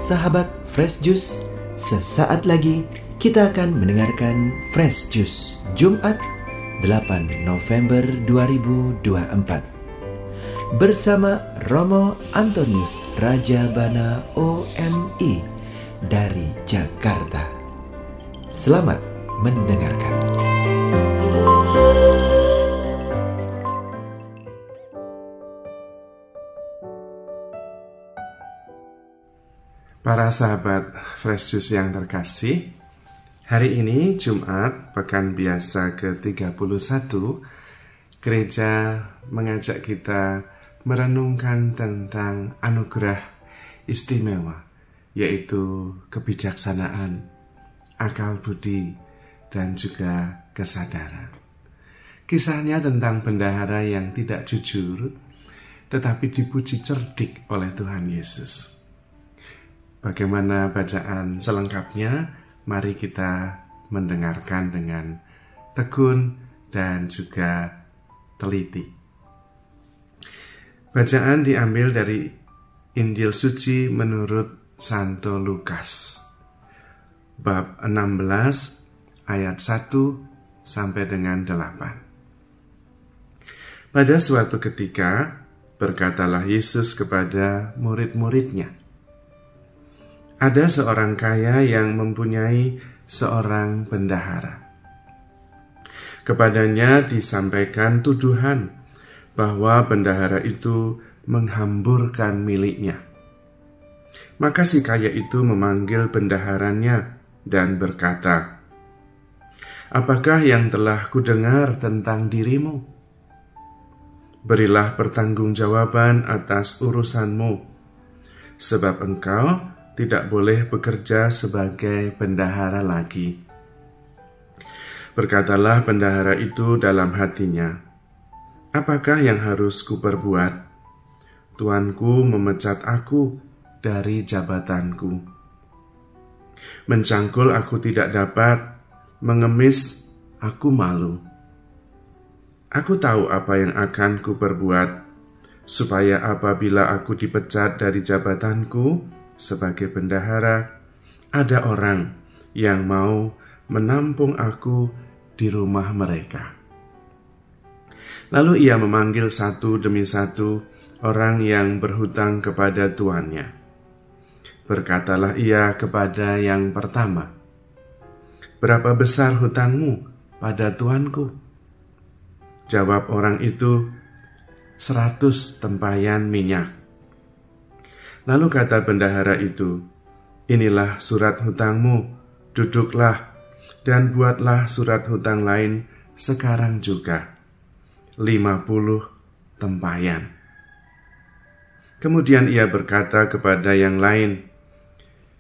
sahabat Fresh Juice, sesaat lagi kita akan mendengarkan Fresh Juice Jumat 8 November 2024 bersama Romo Antonius Rajabana OMI dari Jakarta. Selamat mendengarkan. Para sahabat Fresh Juice yang terkasih, hari ini Jumat Pekan Biasa ke-31, gereja mengajak kita merenungkan tentang anugerah istimewa, yaitu kebijaksanaan, akal budi, dan juga kesadaran. Kisahnya tentang bendahara yang tidak jujur, tetapi dipuji cerdik oleh Tuhan Yesus. Bagaimana bacaan selengkapnya? Mari kita mendengarkan dengan tekun dan juga teliti. Bacaan diambil dari Injil Suci menurut Santo Lukas, bab 16 ayat 1 sampai dengan 8. Pada suatu ketika, berkatalah Yesus kepada murid-muridnya, ada seorang kaya yang mempunyai seorang bendahara. Kepadanya disampaikan tuduhan bahwa bendahara itu menghamburkan miliknya. Maka si kaya itu memanggil bendaharanya dan berkata, "Apakah yang telah kudengar tentang dirimu? Berilah pertanggungjawaban atas urusanmu, sebab engkau tidak boleh bekerja sebagai bendahara lagi." Berkatalah bendahara itu dalam hatinya, "Apakah yang harus kuperbuat? Tuanku memecat aku dari jabatanku. Mencangkul aku tidak dapat, mengemis aku malu. Aku tahu apa yang akan kuperbuat, supaya apabila aku dipecat dari jabatanku sebagai bendahara, ada orang yang mau menampung aku di rumah mereka." Lalu ia memanggil satu demi satu orang yang berhutang kepada tuannya. Berkatalah ia kepada yang pertama, "Berapa besar hutangmu pada tuanku?" Jawab orang itu, 100 tempayan minyak. Lalu kata bendahara itu, "Inilah surat hutangmu, duduklah dan buatlah surat hutang lain sekarang juga, 50 tempayan." Kemudian ia berkata kepada yang lain,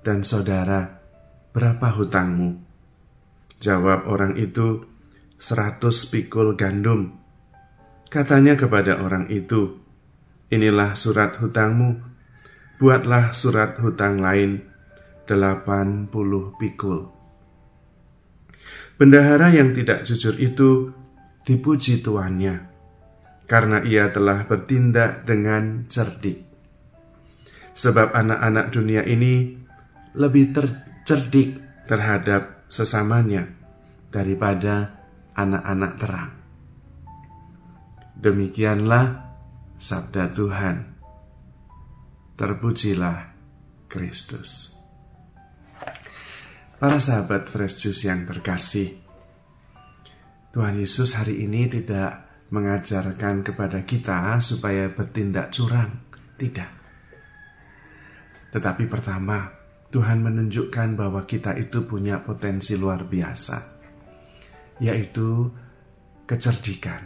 "Dan saudara, berapa hutangmu?" Jawab orang itu, 100 pikul gandum. Katanya kepada orang itu, "Inilah surat hutangmu, buatlah surat hutang lain 80 pikul." Bendahara yang tidak jujur itu dipuji tuannya, karena ia telah bertindak dengan cerdik. Sebab anak-anak dunia ini lebih cerdik terhadap sesamanya daripada anak-anak terang. Demikianlah sabda Tuhan. Terpujilah Kristus. Para sahabat Fresh Juice yang terkasih, Tuhan Yesus hari ini tidak mengajarkan kepada kita supaya bertindak curang, tidak. Tetapi pertama, Tuhan menunjukkan bahwa kita itu punya potensi luar biasa, yaitu kecerdikan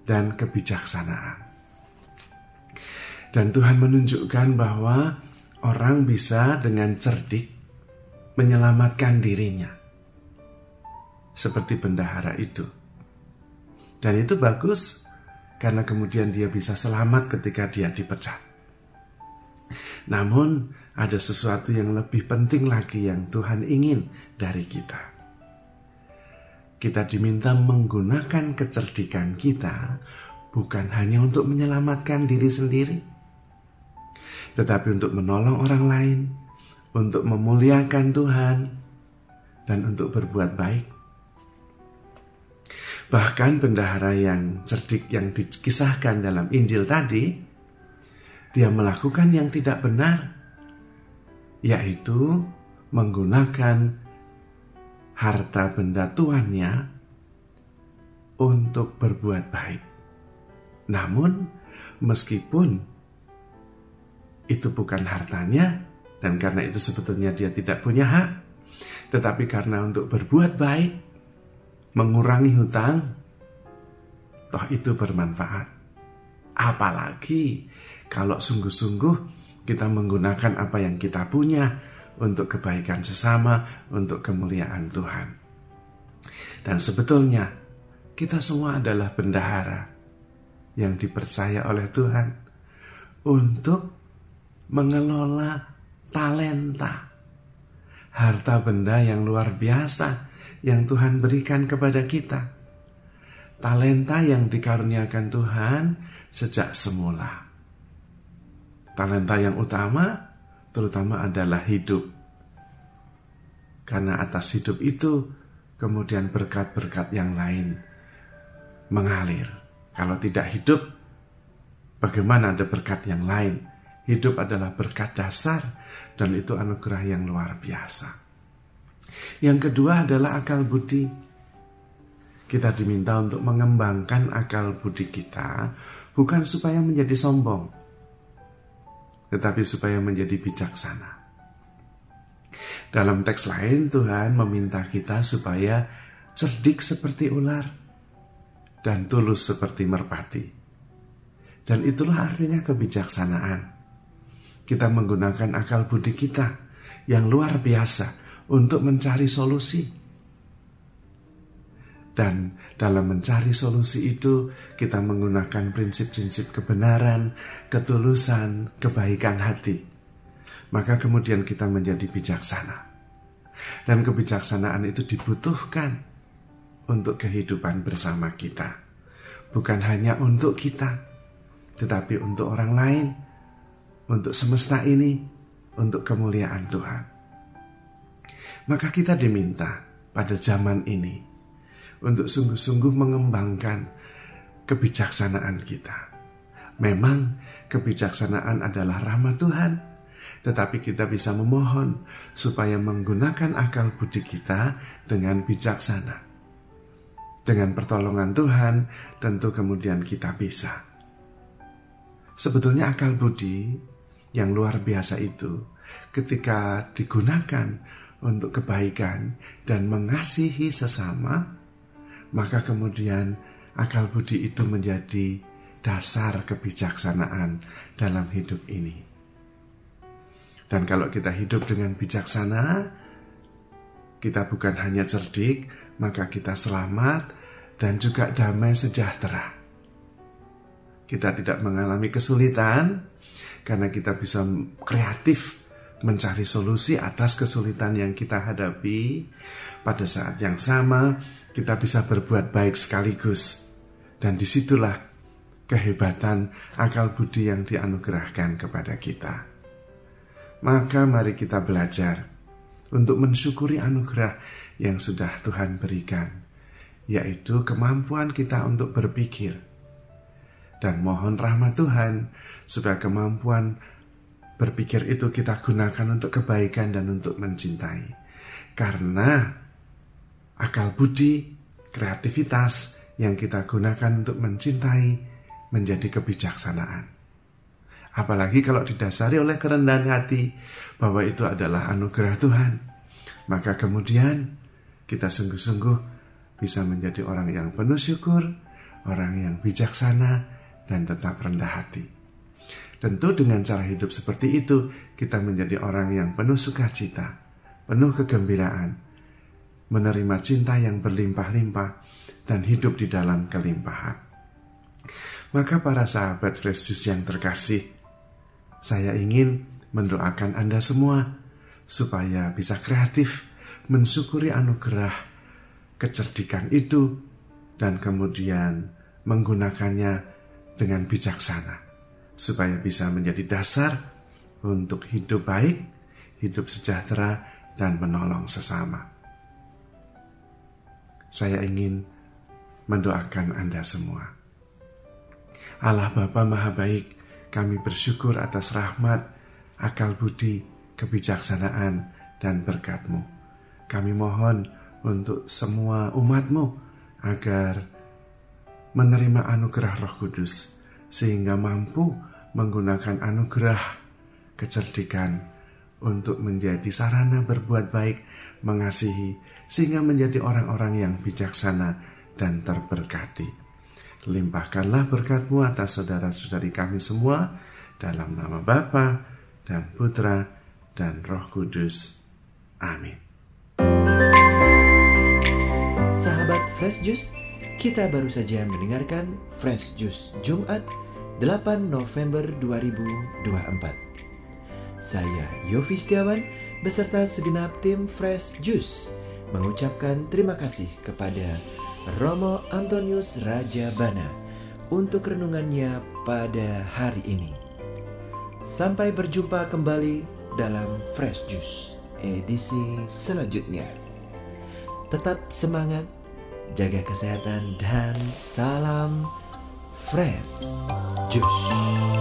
dan kebijaksanaan. Dan Tuhan menunjukkan bahwa orang bisa dengan cerdik menyelamatkan dirinya, seperti bendahara itu. Dan itu bagus, karena kemudian dia bisa selamat ketika dia dipecat. Namun, ada sesuatu yang lebih penting lagi yang Tuhan ingin dari kita. Kita diminta menggunakan kecerdikan kita bukan hanya untuk menyelamatkan diri sendiri, tetapi untuk menolong orang lain, untuk memuliakan Tuhan, dan untuk berbuat baik. Bahkan bendahara yang cerdik yang dikisahkan dalam Injil tadi, dia melakukan yang tidak benar, yaitu menggunakan harta benda tuannya untuk berbuat baik. Namun, meskipun itu bukan hartanya, dan karena itu sebetulnya dia tidak punya hak, tetapi karena untuk berbuat baik, mengurangi hutang, toh itu bermanfaat. Apalagi kalau sungguh-sungguh kita menggunakan apa yang kita punya untuk kebaikan sesama, untuk kemuliaan Tuhan. Dan sebetulnya kita semua adalah bendahara yang dipercaya oleh Tuhan untuk mengelola talenta, harta benda yang luar biasa yang Tuhan berikan kepada kita. Talenta yang dikaruniakan Tuhan sejak semula. Talenta yang utama terutama adalah hidup. Karena atas hidup itu kemudian berkat-berkat yang lain mengalir. Kalau tidak hidup, bagaimana ada berkat yang lain? Hidup adalah berkat dasar dan itu anugerah yang luar biasa. Yang kedua adalah akal budi. Kita diminta untuk mengembangkan akal budi kita bukan supaya menjadi sombong, tetapi supaya menjadi bijaksana. Dalam teks lain Tuhan meminta kita supaya cerdik seperti ular dan tulus seperti merpati. Dan itulah artinya kebijaksanaan. Kita menggunakan akal budi kita yang luar biasa untuk mencari solusi. Dan dalam mencari solusi itu kita menggunakan prinsip-prinsip kebenaran, ketulusan, kebaikan hati. Maka kemudian kita menjadi bijaksana. Dan kebijaksanaan itu dibutuhkan untuk kehidupan bersama kita. Bukan hanya untuk kita, tetapi untuk orang lain, untuk semesta ini, untuk kemuliaan Tuhan. Maka kita diminta pada zaman ini untuk sungguh-sungguh mengembangkan kebijaksanaan kita. Memang kebijaksanaan adalah rahmat Tuhan, tetapi kita bisa memohon supaya menggunakan akal budi kita dengan bijaksana. Dengan pertolongan Tuhan, tentu kemudian kita bisa. Sebetulnya akal budi yang luar biasa itu, ketika digunakan untuk kebaikan dan mengasihi sesama, maka kemudian akal budi itu menjadi dasar kebijaksanaan dalam hidup ini. Dan kalau kita hidup dengan bijaksana, kita bukan hanya cerdik, maka kita selamat dan juga damai sejahtera. Kita tidak mengalami kesulitan karena kita bisa kreatif mencari solusi atas kesulitan yang kita hadapi. Pada saat yang sama, kita bisa berbuat baik sekaligus. Dan disitulah kehebatan akal budi yang dianugerahkan kepada kita. Maka mari kita belajar untuk mensyukuri anugerah yang sudah Tuhan berikan, yaitu kemampuan kita untuk berpikir. Dan mohon rahmat Tuhan supaya kemampuan berpikir itu kita gunakan untuk kebaikan dan untuk mencintai. Karena akal budi, kreativitas yang kita gunakan untuk mencintai menjadi kebijaksanaan. Apalagi kalau didasari oleh kerendahan hati bahwa itu adalah anugerah Tuhan. Maka kemudian kita sungguh-sungguh bisa menjadi orang yang penuh syukur, orang yang bijaksana, dan tetap rendah hati. Tentu dengan cara hidup seperti itu, kita menjadi orang yang penuh sukacita, penuh kegembiraan, menerima cinta yang berlimpah-limpah, dan hidup di dalam kelimpahan. Maka para sahabat Fresh Juice yang terkasih, saya ingin mendoakan Anda semua supaya bisa kreatif mensyukuri anugerah kecerdikan itu dan kemudian menggunakannya dengan bijaksana supaya bisa menjadi dasar untuk hidup baik, hidup sejahtera, dan menolong sesama. Saya ingin mendoakan Anda semua. Allah Bapa Maha Baik, kami bersyukur atas rahmat, akal budi, kebijaksanaan, dan berkat-Mu. Kami mohon untuk semua umat-Mu agar menerima anugerah Roh Kudus, sehingga mampu menggunakan anugerah kecerdikan untuk menjadi sarana berbuat baik, mengasihi, sehingga menjadi orang-orang yang bijaksana dan terberkati. Limpahkanlah berkat-Mu atas saudara-saudari kami semua, dalam nama Bapa dan Putra dan Roh Kudus. Amin. Sahabat Fresh Juice, kita baru saja mendengarkan Fresh Juice Jumat 8 November 2024. Saya Yofi Setiawan beserta segenap tim Fresh Juice mengucapkan terima kasih kepada Romo Antonius Rajabana untuk renungannya pada hari ini. Sampai berjumpa kembali dalam Fresh Juice edisi selanjutnya. Tetap semangat, jaga kesehatan, dan salam Fresh Juice.